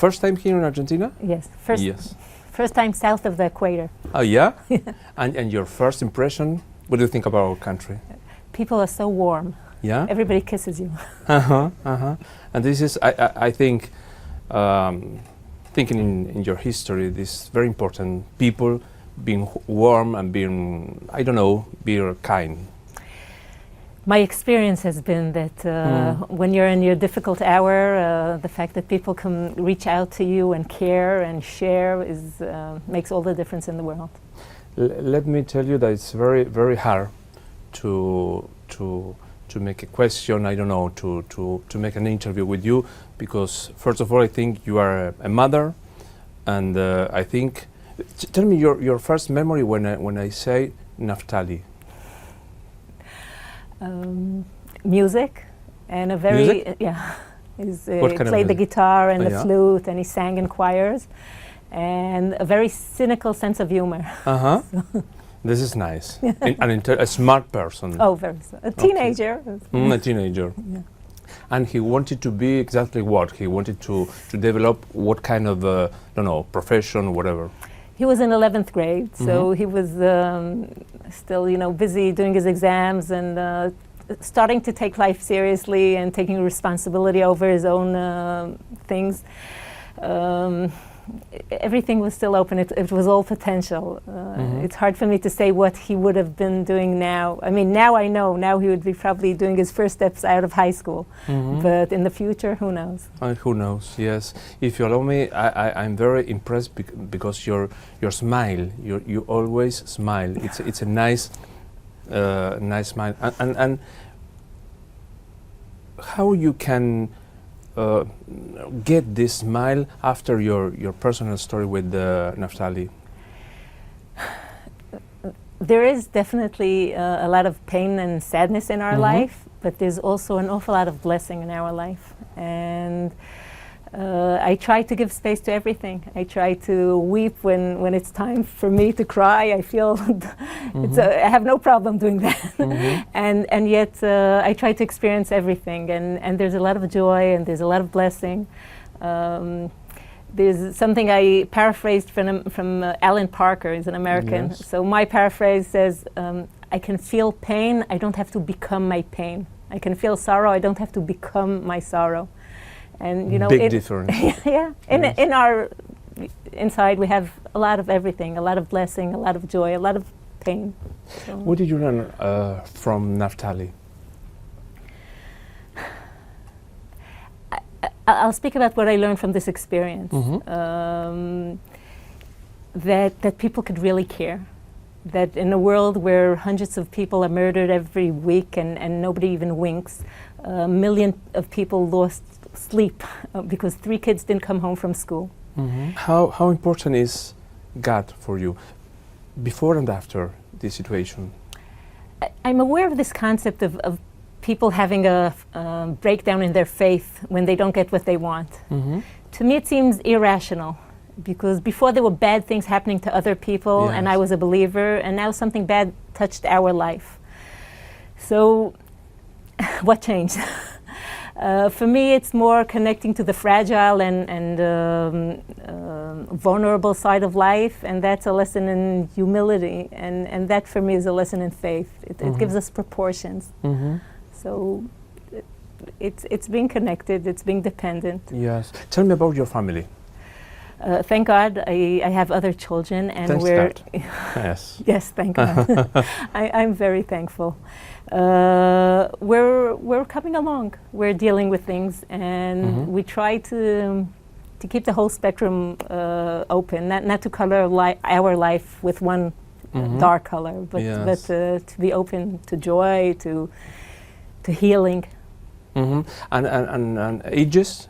First time here in Argentina? Yes, Yes. first time south of the equator. Oh, yeah? And your first impression, what do you think about our country? People are so warm. Yeah? Everybody kisses you. And this is, I think, thinking in your history, this is very important. People being warm and being, I don't know, being kind. My experience has been that when you're in your difficult hour, the fact that people can reach out to you and care and share makes all the difference in the world. Let me tell you that it's very, very hard to make a question, I don't know, to make an interview with you, because first of all, I think you are a mother, and I think, tell me your first memory when I say Naftali. Music, and a very Music? he played the guitar and the flute, and he sang in choirs, and a very cynical sense of humor. This is nice. A smart person. Oh, very so. A teenager. A teenager. Yeah. And he wanted to be exactly what? He wanted to develop what kind of, don't know, profession, whatever. He was in 11th grade, so he was still, busy doing his exams and starting to take life seriously and taking responsibility over his own things. Everything was still open. It was all potential. It's hard for me to say what he would have been doing now. I mean, now I know. Now he would be probably doing his first steps out of high school. But in the future, who knows? Who knows? Yes. If you allow me, I'm very impressed because your smile. You always smile. It's a nice smile. And how you can get this smile after your personal story with Naftali? There is definitely a lot of pain and sadness in our life, but there's also an awful lot of blessing in our life. And I try to give space to everything. I try to weep when it's time for me to cry. I feel I have no problem doing that. And yet I try to experience everything. And there's a lot of joy and there's a lot of blessing. There's something I paraphrased from Alan Parker. He's an American. Yes. So my paraphrase says, I can feel pain. I don't have to become my pain. I can feel sorrow. I don't have to become my sorrow. And big difference. Yeah. Yes. In our inside, we have a lot of everything, a lot of blessing, a lot of joy, a lot of pain. So what did you learn from Naftali? I'll speak about what I learned from this experience. That people could really care. That in a world where hundreds of people are murdered every week and nobody even winks, 1 million of people lost sleep because 3 kids didn't come home from school. How important is God for you before and after this situation? I'm aware of this concept of people having a breakdown in their faith when they don't get what they want. To me it seems irrational, because before there were bad things happening to other people, and I was a believer, and now something bad touched our life. So what changed? For me, it's more connecting to the fragile and vulnerable side of life, and that's a lesson in humility, and that for me is a lesson in faith. It gives us proportions. So it's being connected, it's being dependent. Yes. Tell me about your family. Thank God I have other children, and Thanks we're God. Yes. Yes, thank God. I'm very thankful. We're coming along. We're dealing with things, and we try to keep the whole spectrum open, not to color our life with one dark color, but to be open to joy, to healing. And ages?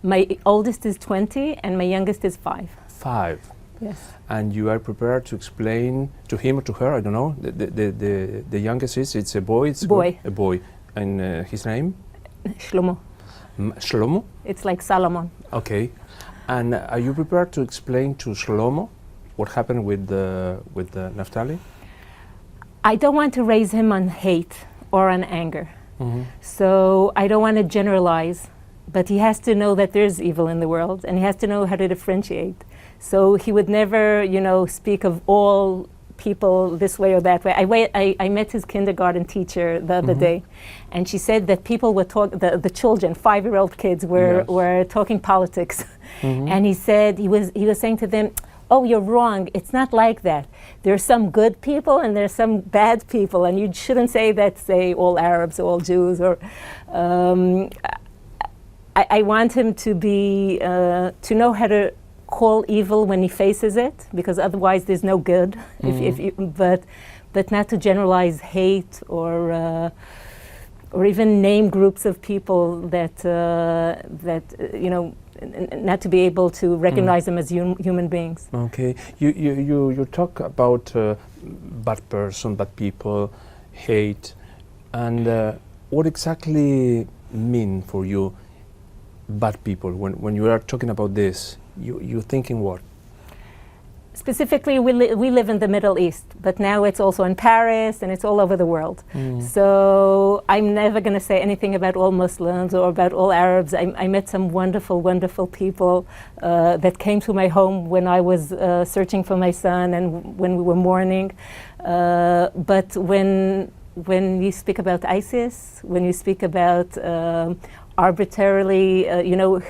My oldest is 20 and my youngest is 5. 5. Yes. And you are prepared to explain to him or to her, I don't know, the youngest it's a boy? It's boy. A boy. And his name? Shlomo. Shlomo? It's like Solomon. Okay. And are you prepared to explain to Shlomo what happened with Naftali? I don't want to raise him on hate or on anger. So I don't want to generalize but he has to know that there's evil in the world, and he has to know how to differentiate. So he would never, speak of all people this way or that way. I met his kindergarten teacher the other day, and she said that people were the children, 5-year-old kids, were talking politics, and he said he was saying to them, "Oh, you're wrong. It's not like that. There's some good people and there's some bad people, and you shouldn't say that. Say all Arabs, all Jews." Or I want him to be to know how to call evil when he faces it, because otherwise there's no good. But not to generalize hate or even name groups of people that not to be able to recognize them as human beings. Okay, you talk about bad person, bad people, hate, and what exactly mean for you bad people when you are talking about this? You're thinking what? Specifically, we live in the Middle East, but now it's also in Paris and it's all over the world. So I'm never going to say anything about all Muslims or about all Arabs. I met some wonderful, wonderful people that came to my home when I was searching for my son and when we were mourning. But when you speak about ISIS, when you speak about arbitrarily,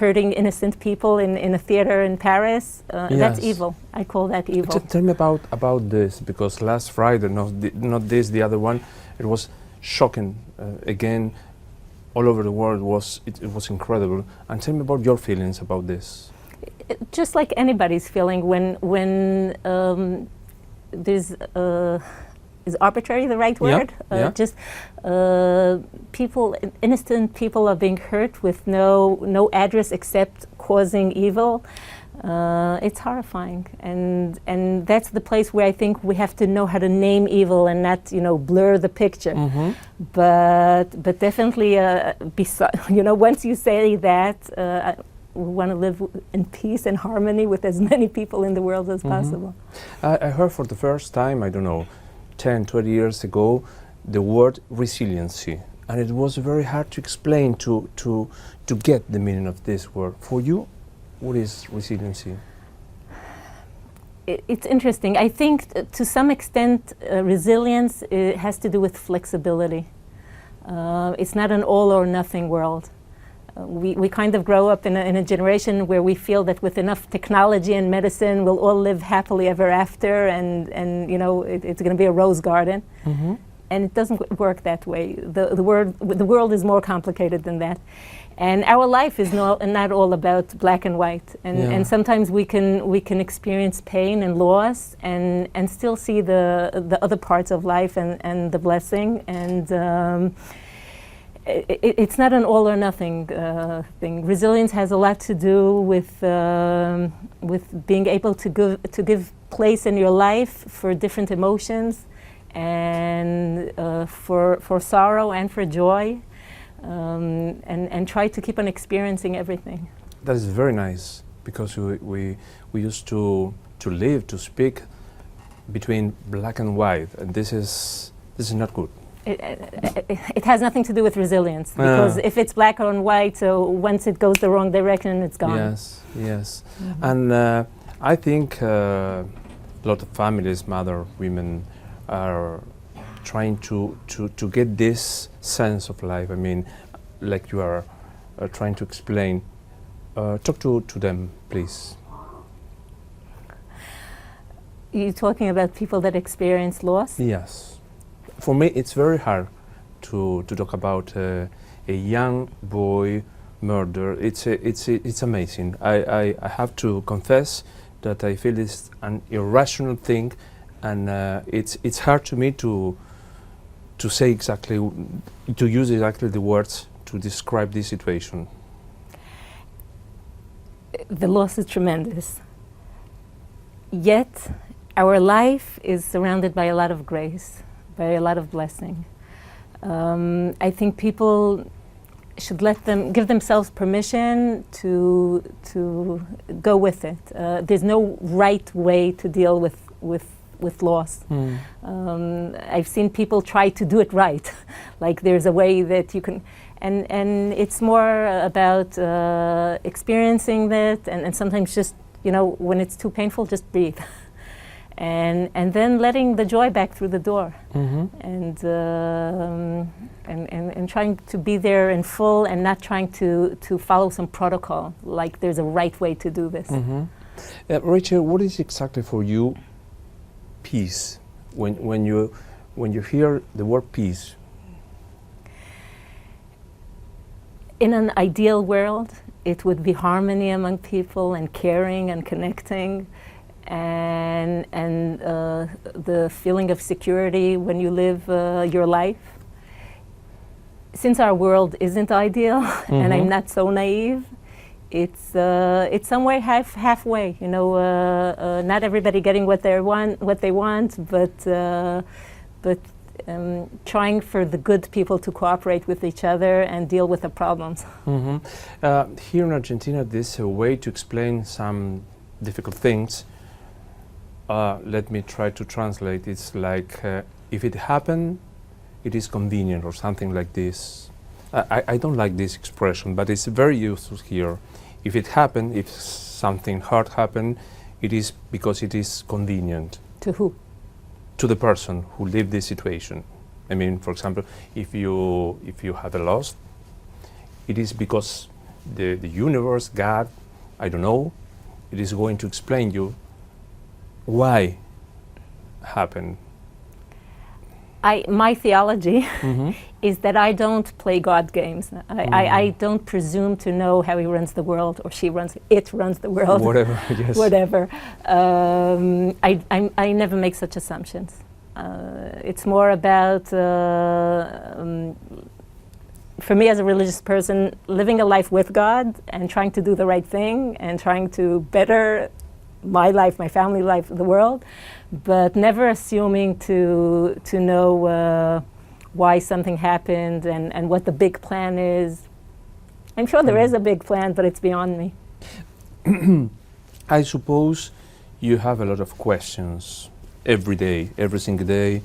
hurting innocent people in a theater in Paris, that's evil. I call that evil. Tell me about this, because last Friday, not this, the other one, it was shocking. Again, all over the world, it was incredible. And tell me about your feelings about this. Just like anybody's feeling when there's is arbitrary the right word? Just people, innocent people are being hurt with no address except causing evil. It's horrifying, and that's the place where I think we have to know how to name evil and not blur the picture. But definitely, once you say that. We want to live in peace and harmony with as many people in the world as possible. I heard for the first time, I don't know, 10, 20 years ago, the word resiliency. And it was very hard to explain, to get the meaning of this word. For you, what is resiliency? It's interesting. I think to some extent, resilience has to do with flexibility. It's not an all or nothing world. We kind of grow up in a generation where we feel that with enough technology and medicine, we'll all live happily ever after, and it's going to be a rose garden. And it doesn't work that way. The world is more complicated than that, and our life is not all about black and white. And sometimes we can experience pain and loss, and still see the other parts of life and the blessing. And it's not an all or nothing thing. Resilience has a lot to do with being able to give place in your life for different emotions, and for sorrow and for joy, and try to keep on experiencing everything. That is very nice, because we used to live, to speak between black and white, and this is not good. It has nothing to do with resilience, because if it's black or white, so once it goes the wrong direction, it's gone. Yes. And I think a lot of families, women, are trying to get this sense of life. I mean, like you are trying to explain. Talk to them, please. You're talking about people that experience loss? Yes. For me, it's very hard to talk about a young boy murder. It's amazing. I have to confess that I feel it's an irrational thing, and it's hard to me to say exactly, to use exactly the words to describe this situation. The loss is tremendous. Yet, our life is surrounded by a lot of grace, by a lot of blessing. I think people should give themselves permission to go with it. There's no right way to deal with loss. I've seen people try to do it right, like there's a way that you can, And it's more about experiencing that, and sometimes just, you know, when it's too painful, just breathe. And then letting the joy back through the door, and trying to be there in full, and not trying to follow some protocol, like there's a right way to do this. Rachel, what is exactly for you peace? When you hear the word peace? In an ideal world, it would be harmony among people, and caring and connecting, and the feeling of security when you live your life. Since our world isn't ideal, and I'm not so naive, it's somewhere halfway. You know, not everybody getting what they want, but trying for the good people to cooperate with each other and deal with the problems. Here in Argentina, there's a way to explain some difficult things. Let me try to translate. It's like, if it happened, it is convenient, or something like this. I don't like this expression, but it's very useful here. If it happened, if something hard happened, it is because it is convenient. To who? To the person who lived this situation. I mean, for example, if you have a loss, it is because the universe, God, I don't know, it is going to explain you why happened. My theology is that I don't play God games. I don't presume to know how he runs the world, or it runs the world. Whatever, yes. Whatever. I never make such assumptions. It's more about, for me as a religious person, living a life with God and trying to do the right thing and trying to better my life, my family life, the world, but never assuming to know why something happened and what the big plan is. I'm sure there is a big plan, but it's beyond me. I suppose you have a lot of questions every day, every single day.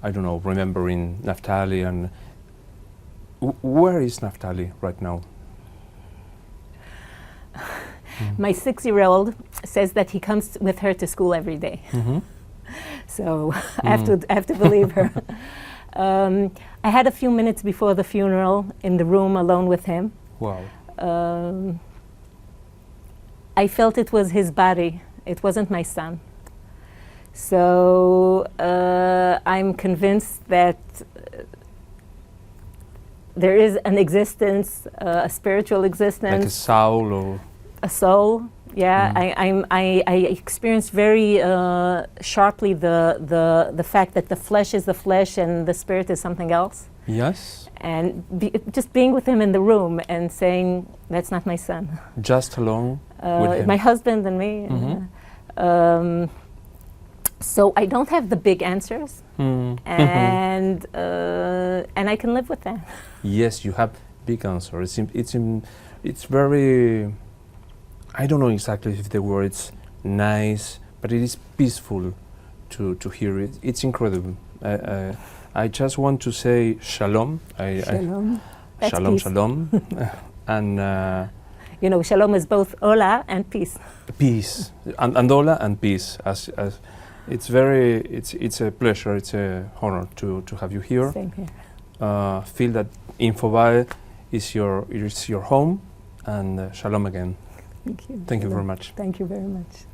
I don't know, remembering Naftali, and where is Naftali right now? My 6-year-old says that he comes with her to school every day. So I have to believe her. I had a few minutes before the funeral in the room alone with him. Wow. I felt it was his body. It wasn't my son. So I'm convinced that there is an existence, a spiritual existence. Like a soul, or a soul, yeah. I experienced very sharply the fact that the flesh is the flesh and the spirit is something else. yes, And just being with him in the room and saying, that's not my son. just alone with him. My husband and me. So I don't have the big answers, and I can live with that. Yes, you have big answer. It's very, I don't know exactly if the word's nice, but it is peaceful to hear it. It's incredible. I just want to say shalom. Shalom. That's Shalom, peace. shalom. And you know, shalom is both hola and peace. peace, and hola and peace. As it's a pleasure, it's a honor to have you here. Same here. Feel that Infobae is your home, and shalom again. Thank you. Thank you very much. Thank you very much.